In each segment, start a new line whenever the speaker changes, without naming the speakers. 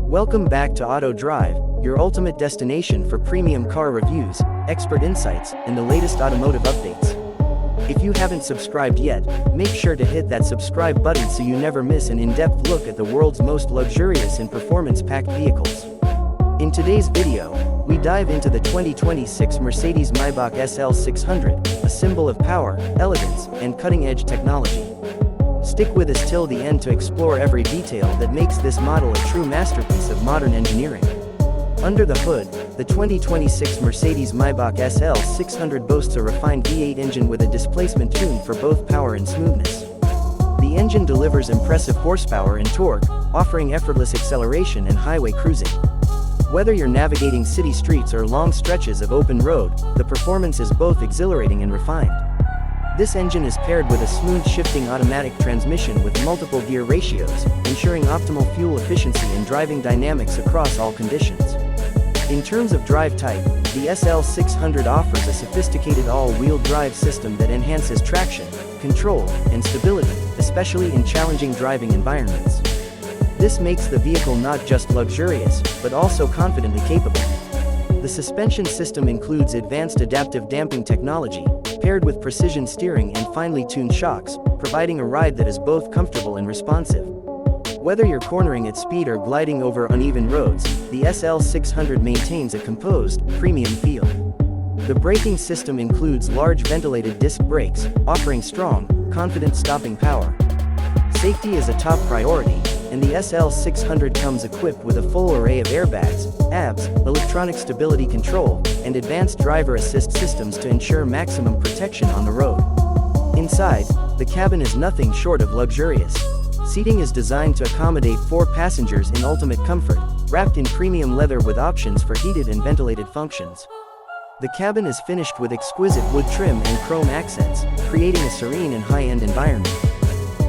Welcome back to Auto Drive, your ultimate destination for premium car reviews, expert insights, and the latest automotive updates. If you haven't subscribed yet, make sure to hit that subscribe button so you never miss an in-depth look at the world's most luxurious and performance-packed vehicles. In today's video, we dive into the 2026 Mercedes-Maybach SL 600, a symbol of power, elegance, and cutting-edge technology. Stick with us till the end to explore every detail that makes this model a true masterpiece of modern engineering. Under the hood, the 2026 Mercedes-Maybach SL 600 boasts a refined V8 engine with a displacement tuned for both power and smoothness. The engine delivers impressive horsepower and torque, offering effortless acceleration and highway cruising. Whether you're navigating city streets or long stretches of open road, the performance is both exhilarating and refined. This engine is paired with a smooth shifting automatic transmission with multiple gear ratios, ensuring optimal fuel efficiency and driving dynamics across all conditions. In terms of drive type, the SL 600 offers a sophisticated all-wheel drive system that enhances traction, control, and stability, especially in challenging driving environments. This makes the vehicle not just luxurious, but also confidently capable. The suspension system includes advanced adaptive damping technology, paired with precision steering and finely tuned shocks, providing a ride that is both comfortable and responsive. Whether you're cornering at speed or gliding over uneven roads, the SL 600 maintains a composed, premium feel. The braking system includes large ventilated disc brakes, offering strong, confident stopping power. Safety is a top priority, and the SL 600 comes equipped with a full array of airbags, ABS, electronic stability control, and advanced driver assist systems to ensure maximum protection on the road. Inside, the cabin is nothing short of luxurious. Seating is designed to accommodate 4 passengers in ultimate comfort, wrapped in premium leather with options for heated and ventilated functions. The cabin is finished with exquisite wood trim and chrome accents, creating a serene and high-end environment.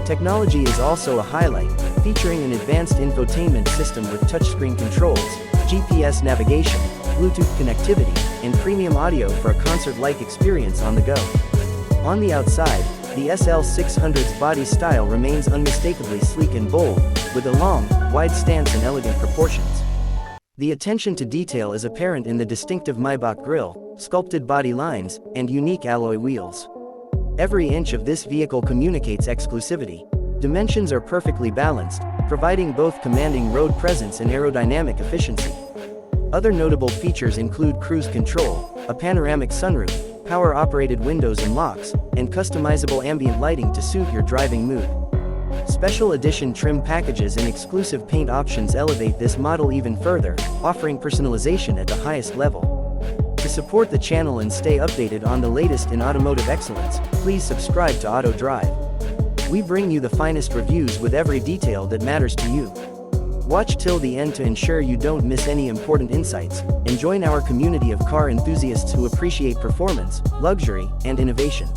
Technology is also a highlight, featuring an advanced infotainment system with touchscreen controls, GPS navigation, Bluetooth connectivity, and premium audio for a concert-like experience on the go. On the outside, the SL 600's body style remains unmistakably sleek and bold, with a long, wide stance and elegant proportions. The attention to detail is apparent in the distinctive Maybach grille, sculpted body lines, and unique alloy wheels. Every inch of this vehicle communicates exclusivity. Dimensions are perfectly balanced, providing both commanding road presence and aerodynamic efficiency. Other notable features include cruise control, a panoramic sunroof, power-operated windows and locks, and customizable ambient lighting to suit your driving mood. Special edition trim packages and exclusive paint options elevate this model even further, offering personalization at the highest level. To support the channel and stay updated on the latest in automotive excellence, please subscribe to Auto Drive. We bring you the finest reviews with every detail that matters to you. Watch till the end to ensure you don't miss any important insights, and join our community of car enthusiasts who appreciate performance, luxury, and innovation.